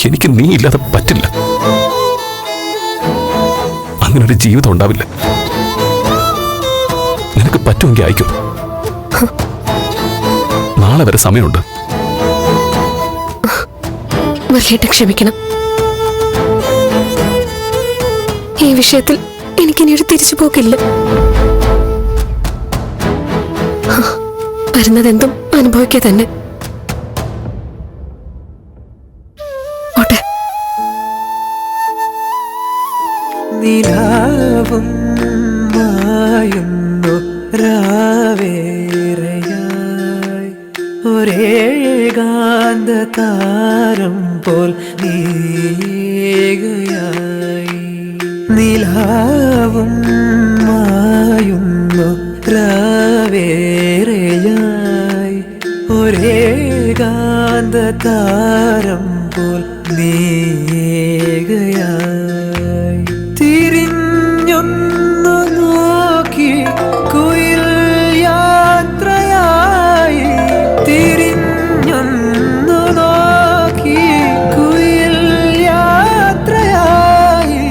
എനിക്ക് നീ ഇല്ലാതെ പറ്റില്ല. അങ്ങനൊരു ജീവിതം ഉണ്ടാവില്ല. നിനക്ക് പറ്റുമെങ്കിൽ അയക്കൂ. നാളെ വരെ സമയമുണ്ട്. വല്യേട്ട ക്ഷമിക്കണം. ഈ വിഷയത്തിൽ എനിക്കിനിയൊരു തിരിച്ചു പോക്കില്ല. വരുന്നതെന്തും അനുഭവിക്കുക തന്നെ. ഓട്ടെ. നിലാവും മായുന്നു രാവേറെയായി ഒരേകാന്ത താരം പോൽ നീകയായി. നിലാവും മായുന്നു രാവേറെയായി ഒരേകാന്ത താരം പോൽ നീകയായി. തിരിഞ്ഞൊന്നു നോക്കി കുയിൽ യാത്രയായി. തിരിഞ്ഞൊന്നു നോക്കി കുയിൽ യാത്രയായി.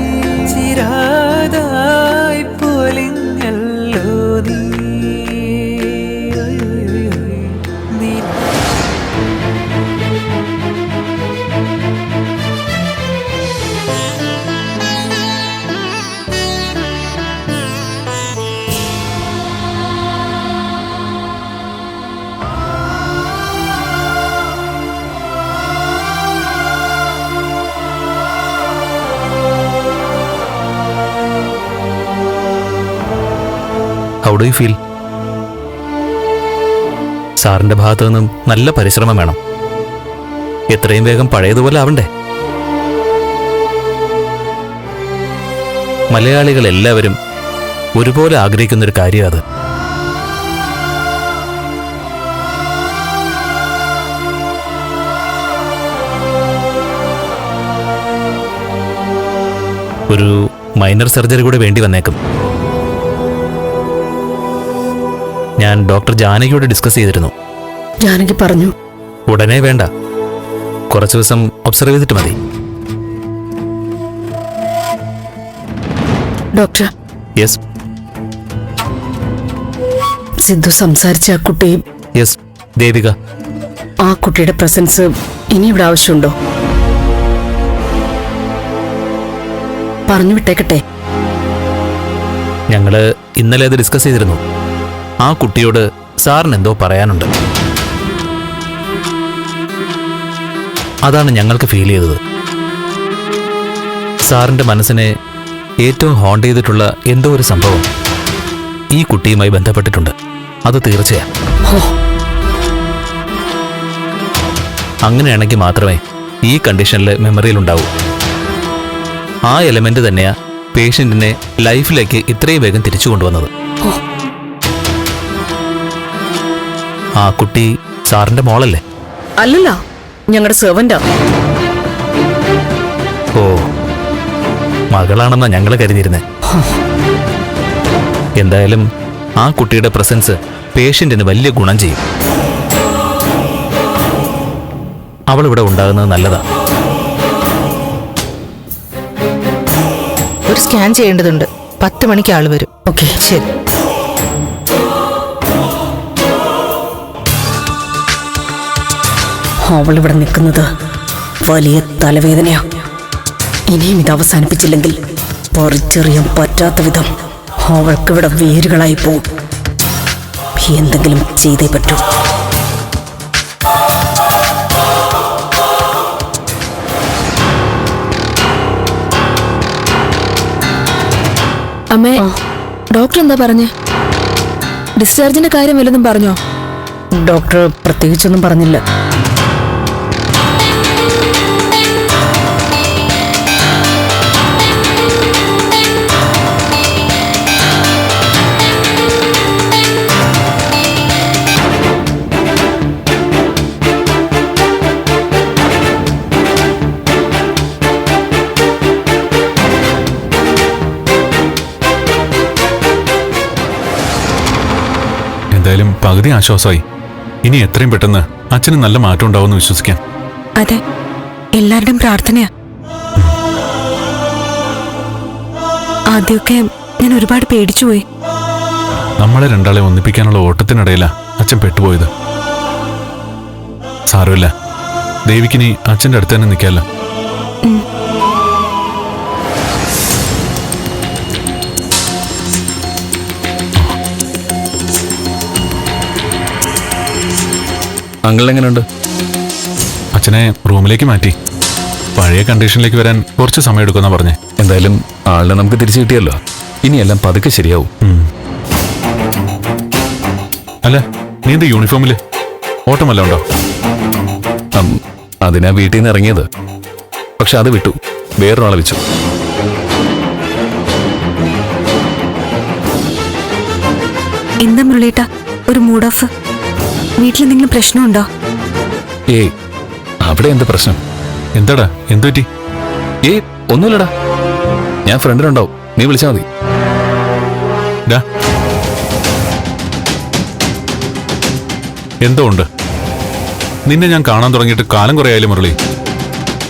ചിരാതായി പൊലിഞ്ഞല്ലോ നീ. How do you feel? സാറിന്റെ ഭാഗത്തു നിന്നും നല്ല പരിശ്രമം വേണം. എത്രയും വേഗം പഴയതുപോലെ ആവണ്ടേ? മലയാളികൾ എല്ലാവരും ഒരുപോലെ ആഗ്രഹിക്കുന്നൊരു കാര്യം അത്. ഒരു മൈനർ സർജറി കൂടെ വേണ്ടി വന്നേക്കും. ഞാൻ ഡോക്ടർ ജാനകിയോട് ഡിസ്കസ് ചെയ്തിരുന്നു. ജാനകി പറഞ്ഞു ഉടനെ വേണ്ട, കുറച്ചു ദിവസം ഒബ്സർവ് ചെയ്തിട്ട് മതി. ഡോക്ടർ. യെസ്. സിദ്ധു സംസാരിച്ച ആ കുട്ടി. യെസ്, ദേവിക. ആ കുട്ടിയുടെ പ്രസൻസ് ഇനി ഇവിടെ ആവശ്യമുണ്ടോ? പറഞ്ഞു വിട്ടേക്കട്ടെ. ഞങ്ങള് ഇന്നലെ അത് ഡിസ്കസ് ചെയ്തിരുന്നു. ആ കുട്ടിയോട് സാറിന് എന്തോ പറയാനുണ്ട്. അതാണ് ഞങ്ങൾക്ക് ഫീൽ ചെയ്തത്. സാറിന്റെ മനസ്സിനെ ഏറ്റവും ഹോണ്ട് ചെയ്തിട്ടുള്ള എന്തോ ഒരു സംഭവം ഈ കുട്ടിയുമായി ബന്ധപ്പെട്ടിട്ടുണ്ട്. അത് തീർച്ചയാണ്. അങ്ങനെയാണെങ്കിൽ മാത്രമേ ഈ കണ്ടീഷനിൽ മെമ്മറിയിലുണ്ടാവൂ. ആ എലമെന്റ് തന്നെയാ പേഷ്യന്റിനെ ലൈഫിലേക്ക് ഇത്രയും വേഗം തിരിച്ചു കൊണ്ടുവന്നത്. ആ കുട്ടി സാറിന്റെ മോളല്ലേ? അല്ലല്ല, ഞങ്ങളുടെ സെർവന്റാ. ഓ, മകളാണെന്നാ ഞങ്ങള് കരുതിയിരുന്നേ. എന്തായാലും ആ കുട്ടിയുടെ പ്രസൻസ് പേഷ്യന്റിന് വലിയ ഗുണം ചെയ്യും. അവളിവിടെ ഉണ്ടാകുന്നത് നല്ലതാ. ഒരു സ്കാൻ ചെയ്യേണ്ടതുണ്ട്. 10 മണിക്ക് ആള് വരും. ഓക്കെ, ശരി. അവളിവിടെ നിൽക്കുന്നത് വലിയ തലവേദനയാ. ഇനിയും ഇത് അവസാനിപ്പിച്ചില്ലെങ്കിൽ പറിച്ചെറിയാൻ പറ്റാത്ത വിധം അവൾക്കിവിടെ വേരുകളായി പോവും. എന്തെങ്കിലും ചെയ്തേ പറ്റൂ. അമ്മേ, ഡോക്ടർ എന്താ പറഞ്ഞേ? ഡിസ്ചാർജിന്റെ കാര്യം വല്ലതും പറഞ്ഞോ? ഡോക്ടർ പ്രത്യേകിച്ചൊന്നും പറഞ്ഞില്ല. എന്തായാലും പകുതി ആശ്വാസമായി. ഇനി എത്രയും പെട്ടെന്ന് അച്ഛന് നല്ല മാറ്റം ഉണ്ടാവുമെന്ന് വിശ്വസിക്കാം. അതെ, എല്ലാവരുടെയും പ്രാർത്ഥനയാ. ആദ്യമൊക്കെ ഞാൻ ഒരുപാട് പേടിച്ചുപോയി. നമ്മളെ രണ്ടാളെ ഒന്നിപ്പിക്കാനുള്ള ഓട്ടത്തിനിടയിലാ അച്ഛൻ പെട്ടുപോയത്. സാരമില്ല, ദേവിക്കിനി അച്ഛൻ്റെ അടുത്ത് തന്നെ നിൽക്കാമല്ലോ. അങ്കിൾ എങ്ങനെയുണ്ട്? അച്ഛനെ റൂമിലേക്ക് മാറ്റി. പഴയ കണ്ടീഷനിലേക്ക് വരാൻ കുറച്ച് സമയം എടുക്കുമെന്നാ പറഞ്ഞേ. എന്തായാലും ആളിനെ നമുക്ക് തിരിച്ചു കിട്ടിയല്ലോ. ഇനിയെല്ലാം പതുക്കെ ശരിയാവും. അല്ല, നീ എന്ത് യൂണിഫോമില്? ഓട്ടമല്ല ഉണ്ടോ? അതിനാ വീട്ടിൽ നിന്ന് ഇറങ്ങിയത്. പക്ഷെ അത് വിട്ടു, വേറൊരാളെ വെച്ചു. എന്താ മുരളീട്ട ഒരു മൂഡ് ഓഫ്? വീട്ടിലെന്തെങ്കിലും പ്രശ്നമുണ്ടോ? ഏയ്, അവിടെ എന്ത് പ്രശ്നം? എന്താടാ, എന്തു പറ്റി? ഏയ്, ഒന്നുമില്ലടാ. ഞാൻ ഫ്രണ്ടിനുണ്ടാവും, നീ വിളിച്ചാൽ മതി. ഡാ, എന്തോ ഉണ്ട്. നിന്നെ ഞാൻ കാണാൻ തുടങ്ങിയിട്ട് കാലം കുറേ ആയാലും മുരളി.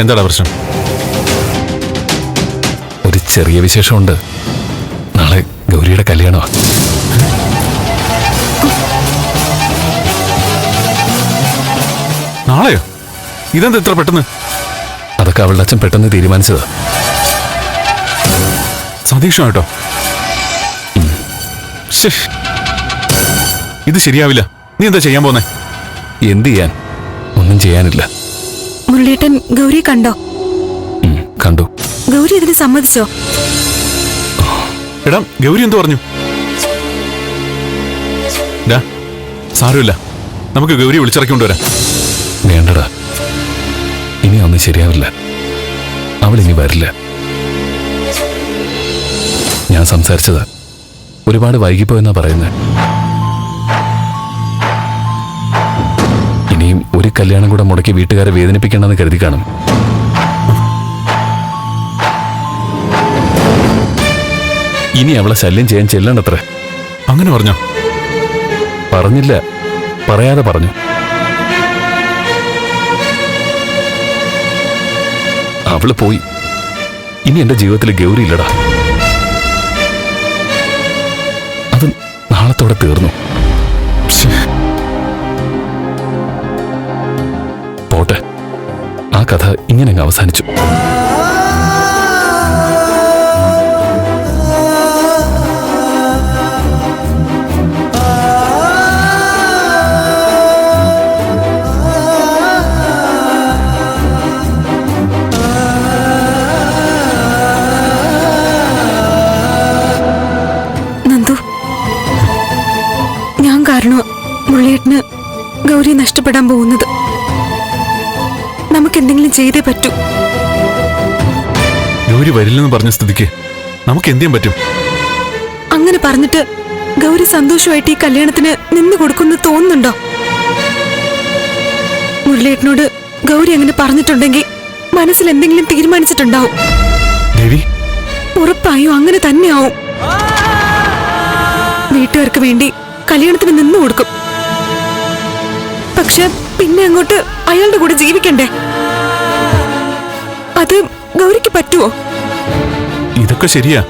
എന്താടാ പ്രശ്നം? ഒരു ചെറിയ വിശേഷമുണ്ട്. നാളെ ഗൗരിയുടെ കല്യാണമാണ്. നാളെയോ? ഇതെന്താ ഇത്ര പെട്ടെന്ന്? അതൊക്കെ അവളുടെ അച്ഛൻ പെട്ടെന്ന് തീരുമാനിച്ചതാ. സതീഷുമായിട്ടോ? ഇത് ശരിയാവില്ല. നീ എന്താ ചെയ്യാൻ പോന്നെ? എന്ത് ചെയ്യാൻ? ഒന്നും ചെയ്യാനില്ല. മുരളീട്ടൻ ഗൗരിയെ കണ്ടോ? കണ്ടു. ഗൗരി ഇതിന് സമ്മതിച്ചോ? എടാ, ഗൗരി എന്തു പറഞ്ഞു? ഡാ, സാരമില്ല, നമുക്ക് ഗൗരി വിളിച്ചിറക്കൊണ്ടുവരാം. വേണ്ടടാ, ഇനി ഒന്നും ശരിയാവില്ല. അവളിനി വരില്ല. ഞാൻ സംസാരിച്ചത് ഒരുപാട് വൈകിപ്പോയെന്നാ പറയുന്നത്. ഇനിയും ഒരു കല്യാണം കൂടെ മുടക്കി വീട്ടുകാരെ വേദനിപ്പിക്കണമെന്ന് കരുതി കാണും. ഇനി അവളെ ശല്യം ചെയ്യാൻ ചെല്ലണ്ടത്രേ. അങ്ങനെ പറഞ്ഞോ? പറഞ്ഞില്ല, പറയാതെ പറഞ്ഞു. അവള് പോയി. ഇനി എന്റെ ജീവിതത്തിൽ ഗൗരി ഇല്ലടാ. അത് നാളത്തോടെ തീർന്നു. പോട്ടെ, ആ കഥ ഇങ്ങനെ അങ്ങ് അവസാനിച്ചു. കാരണം മുരളിയേട്ടന് ഗൗരി നഷ്ടപ്പെടാൻ പോകുന്നത്. നമുക്ക് എന്തെങ്കിലും ചെയ്തേ പറ്റൂ. ഗൗരി വരില്ലെന്ന് പറഞ്ഞ സ്ഥിതിക്ക് നമുക്ക് എന്ത് ചെയ്യാൻ പറ്റും? അങ്ങനെ പറഞ്ഞിട്ട് ഗൗരി സന്തോഷമായിട്ട് ഈ കല്യാണത്തിന് നിന്ന് കൊടുക്കുന്നു തോന്നുന്നുണ്ടോ? മുരളിയേട്ടനോട് ഗൗരി അങ്ങനെ പറഞ്ഞിട്ടുണ്ടെങ്കിൽ മനസ്സിൽ എന്തെങ്കിലും തീരുമാനിച്ചിട്ടുണ്ടാവും. ദേവി, ഉറപ്പായും അങ്ങനെ തന്നെയാവും. വീട്ടുകാർക്ക് വേണ്ടി കല്യാണത്തിന് നിന്നു കൊടുക്കും. പക്ഷെ പിന്നെ അങ്ങോട്ട് അയാളുടെ കൂടെ ജീവിക്കണ്ടേ? അത് ഗൗരിക്ക് പറ്റുമോ? ഇതൊക്കെ ശരിയാ,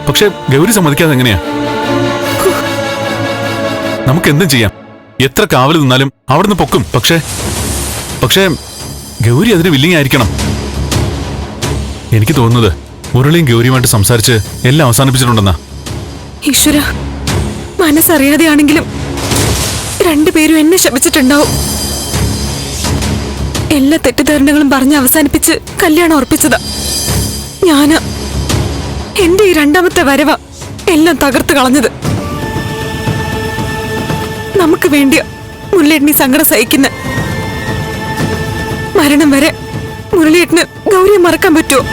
പക്ഷെ ഗൗരി സമ്മതിക്കാതെ എങ്ങനെയാ? നമുക്ക് എന്തും ചെയ്യാം. എത്ര കാവൽ നിന്നാലും അവിടുന്ന് പൊക്കും. പക്ഷേ ഗൗരി അതിന് വില്ലിങ് ആയിരിക്കണം. എനിക്ക് തോന്നുന്നത് മുരളിയും ഗൗരിയുമായിട്ട് സംസാരിച്ച് എല്ലാം അവസാനിപ്പിച്ചിട്ടുണ്ടെന്നാ. ഈശ്വര, മനസ്സറിയാതെയാണെങ്കിലും രണ്ടുപേരും എന്നെ ശപിച്ചിട്ടുണ്ടാവും. എല്ലാ തെറ്റിദ്ധാരണകളും പറഞ്ഞ് അവസാനിപ്പിച്ച് കല്യാണം ഉറപ്പിച്ചതാ ഞാന്. എന്റെ ഈ രണ്ടാമത്തെ വരവ എല്ലാം തകർത്ത് കളഞ്ഞത്. നമുക്ക് വേണ്ടിയ മുരളിയേട്ടന് സങ്കടം സഹിക്കുന്ന മരണം വരെ മുരളിയേട്ടന് ഗൗരിയെ മറക്കാൻ പറ്റുമോ?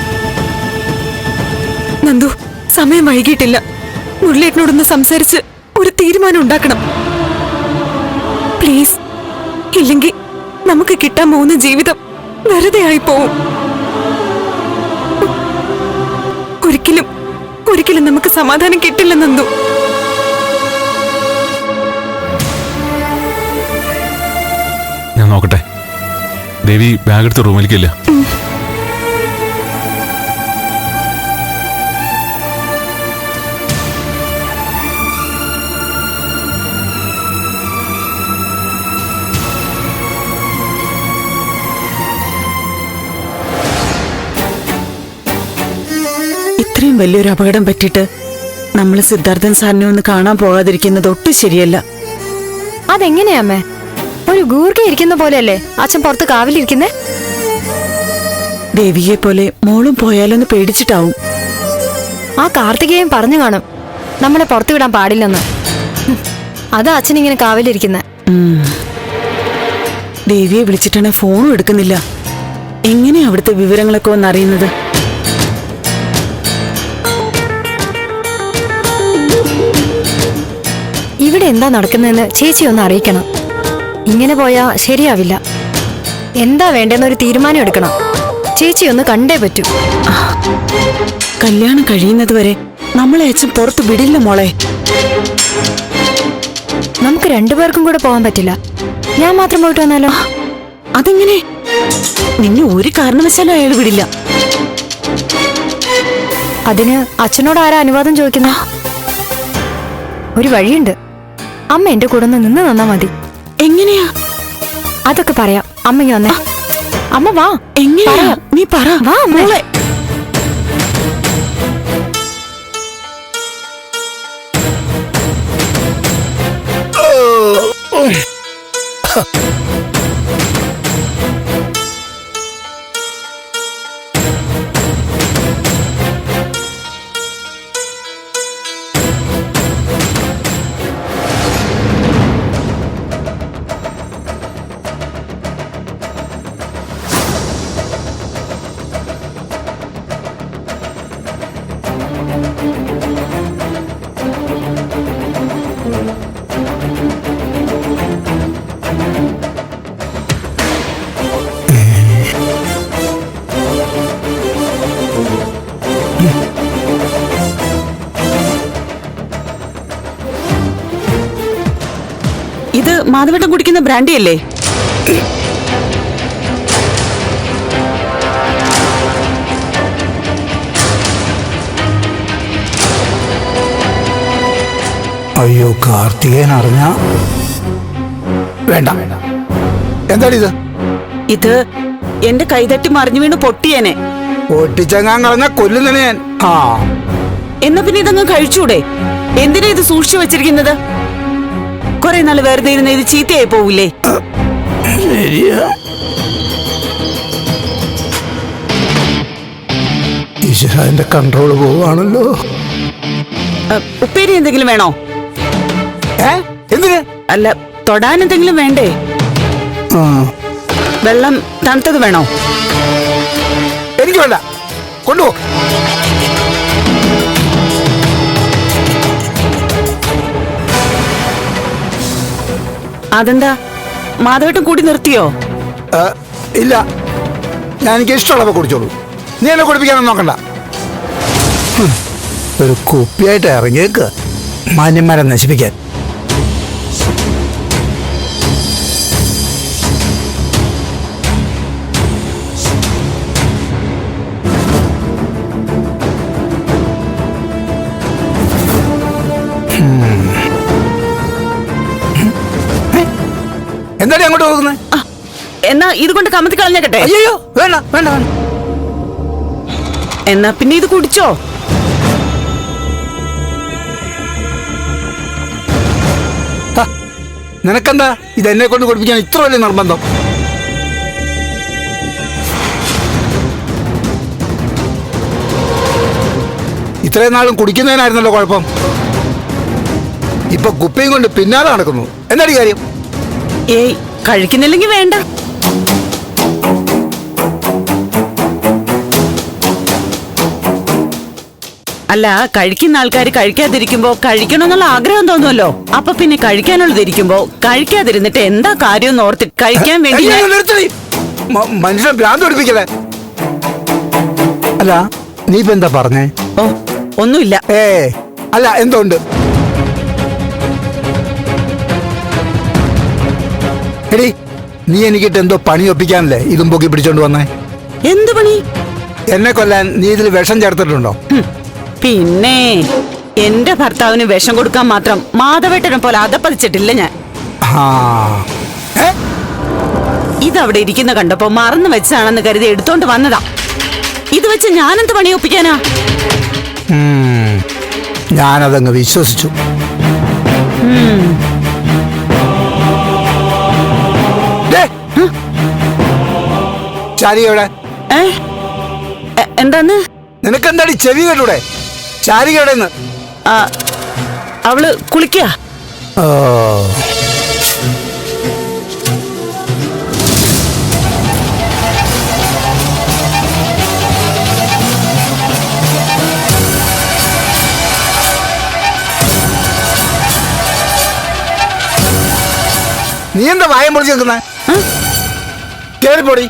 നന്ദു, സമയം വൈകിട്ടില്ല. മുരളിയേട്ടനോടൊന്ന് സംസാരിച്ച് ഒരു തീരുമാനം ഉണ്ടാക്കണം പ്ലീസ്. ഇല്ലെങ്കിൽ നമുക്ക് കിട്ടാൻ പോകുന്ന ജീവിതം വെറുതെ ആയി പോവും. ഒരിക്കലും നമുക്ക് സമാധാനം കിട്ടില്ല നന്ദു. ഞാൻ നോക്കട്ടെ. ദേവി ബാഗ് എടുത്ത് റൂമിലേക്കില്ല. ഇത്രയും വലിയൊരു അപകടം പറ്റിയിട്ട് നമ്മൾ സിദ്ധാർത്ഥൻ സാറിനെ ഒന്ന് കാണാൻ പോകാതിരിക്കുന്നത് ഒട്ടും ശരിയല്ല. അതെങ്ങനെയാ അമ്മേ? ഒരു ഗൂർഖ ഇരിക്കുന്ന പോലെയല്ലേ അച്ഛൻ പുറത്ത് കാവിലിരിക്കുന്നേ? ദേവിയെ പോലെ മോളും പോയാലൊന്ന് പേടിച്ചിട്ടാവും. ആ കാർത്തികേയൻ പറഞ്ഞു കാണും നമ്മളെ പുറത്തു വിടാൻ പാടില്ലെന്ന്. അതാ അച്ഛൻ ഇങ്ങനെ കാവിലിരിക്കുന്നെ. ദേവിയെ വിളിച്ചിട്ടാണ് ഫോണും എടുക്കുന്നില്ല. എങ്ങനെയാ അവിടുത്തെ വിവരങ്ങളൊക്കെ ഒന്ന് അറിയുന്നത്? ഇവിടെ എന്താ നടക്കുന്നതെന്ന് ചേച്ചി ഒന്ന് അറിയിക്കണം. ഇങ്ങനെ പോയാ ശരിയാവില്ല. എന്താ വേണ്ടെന്നൊരു തീരുമാനം എടുക്കണം. ചേച്ചി ഒന്ന് കണ്ടേ പറ്റൂ. കല്യാണം കഴിയുന്നത് വരെ നമ്മളെ അച്ഛൻ പുറത്ത് വിടില്ല മോളെ. നമുക്ക് രണ്ടുപേർക്കും കൂടെ പോകാൻ പറ്റില്ല. ഞാൻ മാത്രം പോയിട്ട് വന്നാലോ? അതെങ്ങനെ? നിന്നെ ഒരു കാരണവശാലും അയാൾ വിടില്ല. അതിന് അച്ഛനോട് ആരാ അനുവാദം ചോദിക്കുന്ന? ഒരു വഴിയുണ്ട്. അമ്മ എന്റെ കൂടെ നിന്ന് തന്നാ മതി. എങ്ങനെയാ? അതൊക്കെ പറയാം. അമ്മ വന്നേ. അമ്മ വാ. എങ്ങനെയാ? നീ പറ. വാ മോളെ. ഇത് മാധവട്ടം കുടിക്കുന്ന ബ്രാൻഡി അല്ലേ? അയ്യോ, കാർത്തികേയൻ അറിഞ്ഞ വേണ്ട. എന്താണിത്? ഇത് എന്റെ കൈതട്ടി മറിഞ്ഞു വീണ് പൊട്ടിയേനെ. പൊട്ടിച്ചങ്ങാൻ കളഞ്ഞ കൊല്ലുന്നതിന് ഞാൻ. ആ, എന്നാ പിന്നെ ഇതങ്ങ് കഴിച്ചൂടെ? എന്തിനാ ഇത് സൂക്ഷിച്ചു വെച്ചിരിക്കുന്നത്? കുറെ നാള് വെറുതെ ഇരുന്ന് ഇത് ചീത്തയായി പോവില്ലേ? ശരിയാ. ഈശ്വര, എന്റെ കൺട്രോള് പോവാണല്ലോ. ഉപ്പേരി എന്തെങ്കിലും വേണോ? എന്തിന്? അല്ല, തൊടാൻ എന്തെങ്കിലും വേണ്ടേ? ആ, വെള്ളം തണുത്തത് വേണോ? എനിക്ക് വേണ്ട, കൊണ്ടുപോ. അതെന്താ, മാധവട്ടം കൂടി നിർത്തിയോ? ഇല്ല, ഞാൻ എനിക്ക് ഇഷ്ടമുള്ളവ കുടിച്ചോളൂ. നീ എന്നെ കുടിപ്പിക്കാനൊന്നും നോക്കണ്ട. ഒരു കുപ്പിയായിട്ട് ഇറങ്ങിയേക്ക് മാന്യന്മാരെ നശിപ്പിക്കാൻ. എന്താടി അങ്ങോട്ട് പോകുന്നത്? എന്നാ ഇത് കൊണ്ട് കമത്തി കളഞ്ഞേക്കട്ടെ? അയ്യോ, വേണ്ട വേണ്ട വേണ്ട. എന്നാ പിന്നെ ഇത് കുടിച്ചോ. നിനക്കെന്താ ഇത് എന്നെ കൊണ്ട് കുടിപ്പിക്കാൻ ഇത്ര വലിയ നിർബന്ധം? ഇത്രയും നാളും കുടിക്കുന്നതിനായിരുന്നല്ലോ കുഴപ്പം. ഇപ്പൊ കുപ്പിയും കൊണ്ട് പിന്നാലെ നടക്കുന്നു. എന്താടി കാര്യം? ഏയ്, കഴിക്കുന്നില്ലെങ്കിൽ വേണ്ട. അല്ല, കഴിക്കുന്ന ആൾക്കാർ കഴിക്കാതിരിക്കുമ്പോ കഴിക്കണമെന്നുള്ള ആഗ്രഹം തോന്നുമല്ലോ. അപ്പൊ പിന്നെ കഴിക്കാനുള്ളതിരിക്കുമ്പോ കഴിക്കാതിരുന്നിട്ട് എന്താ കാര്യം ഓർത്ത് കഴിക്കാൻ വേണ്ടി മനുഷ്യൻ ഭ്രാന്ത് പഠിപ്പിക്കലേ. അല്ല, നീ ഇപ്പൊ എന്താ പറഞ്ഞേ? ഓ, ഒന്നുമില്ല. അല്ല, എന്തുണ്ട്? എടി, നീ എനിക്കിട്ട് എന്തോ പണി ഒപ്പിക്കാനല്ലേ ഇതും പൊക്കി പിടിച്ചോണ്ട് വന്നേ? എന്ത് പണി? എന്നെ കൊല്ലാൻ നീ ഇതിൽ വിഷം ചേർത്തിട്ടുണ്ടോ? പിന്നെ എന്റെ ഭർത്താവിന് വിഷം കൊടുക്കാൻ മാത്രം മാധവേട്ടനെ പോലെ അതപ്പതിച്ചിട്ടില്ല ഞാൻ. ഇതവിടെ ഇരിക്കുന്ന കണ്ടപ്പോ മറന്നു വെച്ചാണെന്ന് കരുതി എടുത്തോണ്ട് വന്നതാ. ഇത് വെച്ച് ഞാനെന്ത് പണി ഒപ്പിക്കാനാ? ഞാനതങ്ങ് വിശ്വസിച്ചു. ദേ, ചാരി എവിടെ? എന്താന്ന്? നിനക്കെന്താടി ചെവി കേട്ടൂടെ? ചാരി എവിടെന്ന്? അവള് കുളിക്കുക. ഓ, നീ എന്താ വായം പൊളിച്ച് നിൽക്കുന്ന? കേറിപ്പോടി.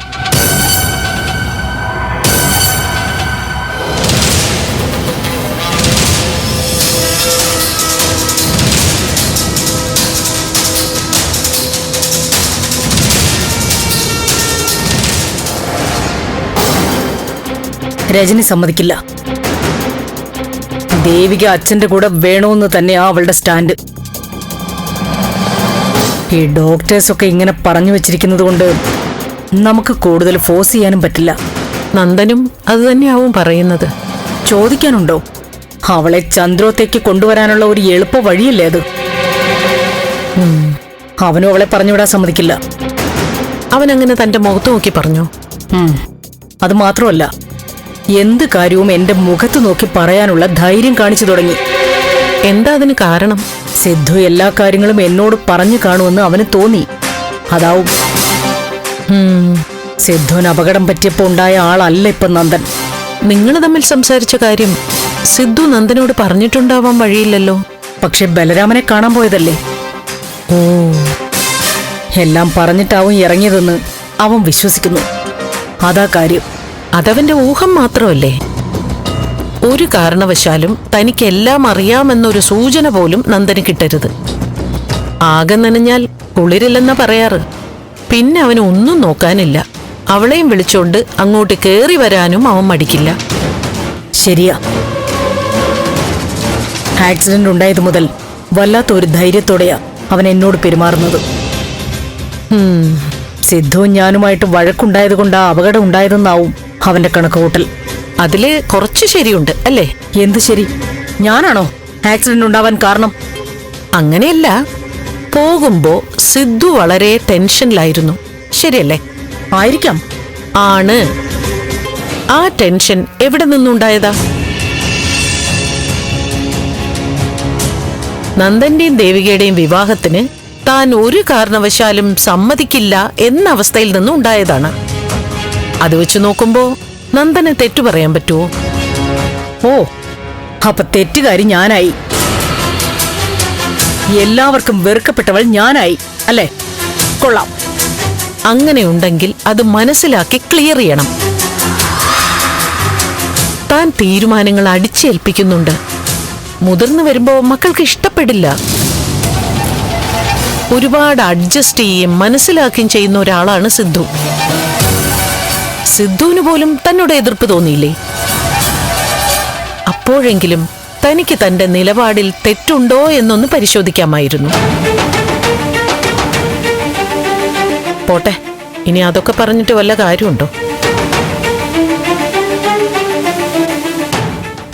രജനി സമ്മതിക്കില്ല. ദേവിക അച്ഛന്റെ കൂടെ വേണമെന്ന് തന്നെയാ അവളുടെ സ്റ്റാൻഡ്. ഈ ഡോക്ടേഴ്സൊക്കെ ഇങ്ങനെ പറഞ്ഞു വെച്ചിരിക്കുന്നത് കൊണ്ട് നമുക്ക് കൂടുതൽ ഫോഴ്സ് ചെയ്യാനും പറ്റില്ല. നന്ദനും അത് തന്നെയാവും പറയുന്നത്. ചോദിക്കാനുണ്ടോ? അവളെ ചന്ദ്രോത്തേക്ക് കൊണ്ടുവരാനുള്ള ഒരു എളുപ്പ വഴിയല്ലേ അത്? അവനും അവളെ പറഞ്ഞുവിടാൻ സമ്മതിക്കില്ല. അവനങ്ങനെ തന്റെ മുഖത്ത് നോക്കി പറഞ്ഞു. അത് മാത്രമല്ല, എന്ത് കാര്യവും എന്റെ മുഖത്ത് നോക്കി പറയാനുള്ള ധൈര്യം കാണിച്ചു തുടങ്ങി. എന്താ അതിന് കാരണം? സിദ്ധു എല്ലാ കാര്യങ്ങളും എന്നോട് പറഞ്ഞു കാണുമെന്ന് അവന് തോന്നി. അതാവും. സിദ്ധുവിന് അപകടം പറ്റിയപ്പോ ഉണ്ടായ ആളല്ല ഇപ്പൊ നന്ദൻ. നിങ്ങൾ തമ്മിൽ സംസാരിച്ച കാര്യം സിദ്ധു നന്ദനോട് പറഞ്ഞിട്ടുണ്ടാവാൻ വഴിയില്ലല്ലോ. പക്ഷെ ബലരാമനെ കാണാൻ പോയതല്ലേ. ഓ, എല്ലാം പറഞ്ഞിട്ടാവും ഇറങ്ങിയതെന്ന് അവൻ വിശ്വസിക്കുന്നു. അതാ കാര്യം. അതവന്റെ ഊഹം മാത്രമല്ലേ? ഒരു കാരണവശാലും തനിക്കെല്ലാം അറിയാമെന്നൊരു സൂചന പോലും നന്ദന് കിട്ടരുത്. ആകെ നനഞ്ഞാൽ കുളിരില്ലെന്നാ പറയാറ്. പിന്നെ അവന് ഒന്നും നോക്കാനില്ല. അവളെയും വിളിച്ചോണ്ട് അങ്ങോട്ട് കേറി വരാനും അവൻ മടിക്കില്ല. ശരിയാ. ആക്സിഡന്റ് ഉണ്ടായത് മുതൽ വല്ലാത്ത ഒരു ധൈര്യത്തോടെയാ അവൻ എന്നോട് പെരുമാറുന്നത്. സിദ്ധുവും ഞാനുമായിട്ട് വഴക്കുണ്ടായത് കൊണ്ടാ അപകടം ഉണ്ടായതെന്നാവും അവന്റെ കണക്കുകൂട്ടൽ. അതില് കുറച്ച് ശരിയുണ്ട് അല്ലേ? എന്ത് ശരി? ഞാനാണോ ആക്സിഡന്റ് ഉണ്ടാവാൻ കാരണം? അങ്ങനെയല്ല. പോകുമ്പോ സിദ്ധു വളരെ ടെൻഷനിലായിരുന്നു, ശരിയല്ലേ? ആയിരിക്കാം. ആണ്. ആ ടെൻഷൻ എവിടെ നിന്നുണ്ടായതാ? നന്ദന്റെയും ദേവികയുടെയും വിവാഹത്തിന് താൻ ഒരു കാരണവശാലും സമ്മതിക്കില്ല എന്ന അവസ്ഥയിൽ നിന്നും ഉണ്ടായതാണ്. അത് വെച്ച് നോക്കുമ്പോ നന്ദനെ തെറ്റു പറയാൻ പറ്റുമോ? ഓ, അപ്പൊ തെറ്റുകാരി ഞാനായി. എല്ലാവർക്കും വെറുക്കപ്പെട്ടവൾ ഞാനായി അല്ലേ? കൊള്ളാം. അങ്ങനെയുണ്ടെങ്കിൽ അത് മനസ്സിലാക്കി ക്ലിയർ ചെയ്യണം. താൻ തീരുമാനങ്ങൾ അടിച്ചേൽപ്പിക്കുന്നുണ്ട്. മുതിർന്നു വരുമ്പോ മക്കൾക്ക് ഇഷ്ടപ്പെടില്ല. ഒരുപാട് അഡ്ജസ്റ്റ് ചെയ്യുകയും മനസ്സിലാക്കുകയും ചെയ്യുന്ന ഒരാളാണ് സിദ്ധു. സിദ്ധുവിന് പോലും തന്നോട് എതിർപ്പ് തോന്നിയില്ലേ? അപ്പോഴെങ്കിലും തനിക്ക് തന്റെ നിലപാടിൽ തെറ്റുണ്ടോ എന്നൊന്ന് പരിശോധിക്കാമായിരുന്നു. പോട്ടെ, ഇനി അതൊക്കെ പറഞ്ഞിട്ട് വല്ല കാര്യമുണ്ടോ?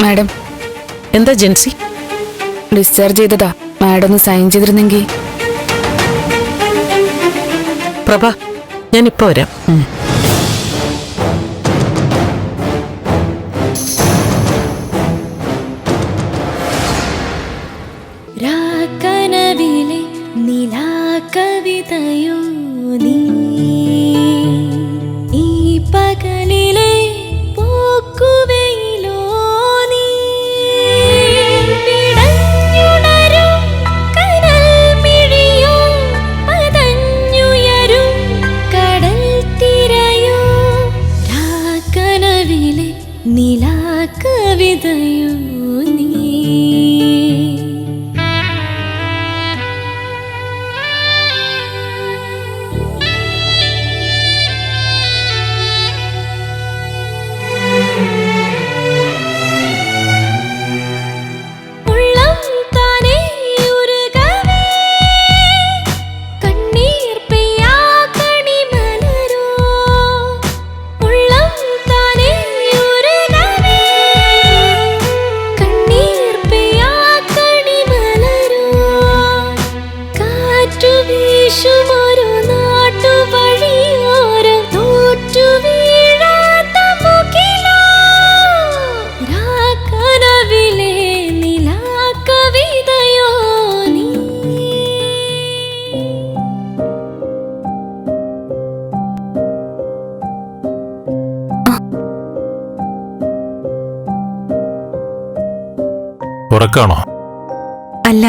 മാഡം. എന്താ ജെൻസി? ഡിസ്ചാർജ് ചെയ്തതാ. മാഡം ഒന്ന് സൈൻ ചെയ്തിരുന്നെങ്കിൽ. പ്രഭ, ഞാൻ ഇപ്പൊ വരാം. രാക്കനവിലെ നിലാകവിതയോ നീ, ഈ പകലിലെ പോക്കുവെയിലോ നീ, പിടഞ്ഞുണരും കനൽമിഴിയോ, പതഞ്ഞുയരും കടൽ തിരയോ, രാക്കനവിലെ നിലാകവിതയോ നീ. ഉറക്കാണോ? അല്ല,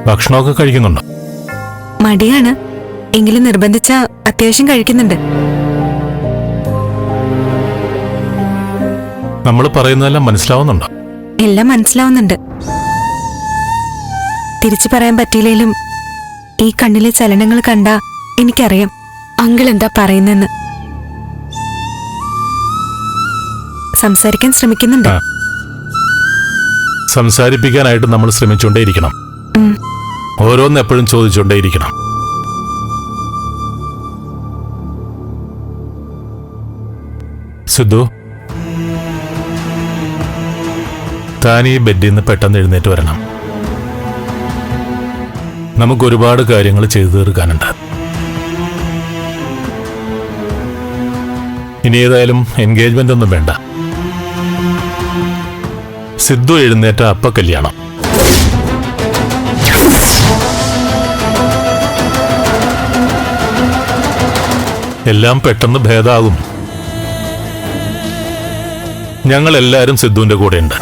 ഭക്ഷണമൊക്കെ കഴിക്കുന്നുണ്ടോ? മടിയാണ്. എങ്കിലും നിർബന്ധിച്ച അത്യാവശ്യം കഴിക്കുന്നുണ്ട്. നമ്മൾ പറയുന്നതെല്ലാം മനസ്സിലാവുന്നുണ്ടോ? എല്ലാം മനസ്സിലാവുന്നുണ്ട്. തിരിച്ചു പറയാൻ പറ്റിയില്ലേലും ഈ കണ്ണിലെ ചലനങ്ങൾ കണ്ടാ എനിക്കറിയാം അങ്കിൾ എന്താ പറയുന്നെന്ന്. സംസാരിക്കാൻ ശ്രമിക്കുന്നുണ്ട്. സംസാരിപ്പിക്കാനായിട്ട് നമ്മൾ ശ്രമിച്ചുകൊണ്ടേയിരിക്കണം. ഓരോന്ന് എപ്പോഴും ചോദിച്ചുകൊണ്ടേയിരിക്കണം. സിദ്ധു, താൻ ഈ ബെഡിൽ നിന്ന് പെട്ടെന്ന് എഴുന്നേറ്റ് വരണം. നമുക്ക് ഒരുപാട് കാര്യങ്ങൾ ചെയ്തു തീർക്കാനുണ്ട്. ഇനി ഏതായാലും എൻഗേജ്മെന്റ് ഒന്നും വേണ്ട. സിദ്ധു എഴുന്നേറ്റ അപ്പ കല്യാണം. എല്ലാം പെട്ടെന്ന് ഭേദമാകും. ഞങ്ങൾ എല്ലാവരും സിദ്ധുവിന്റെ കൂടെയുണ്ട്.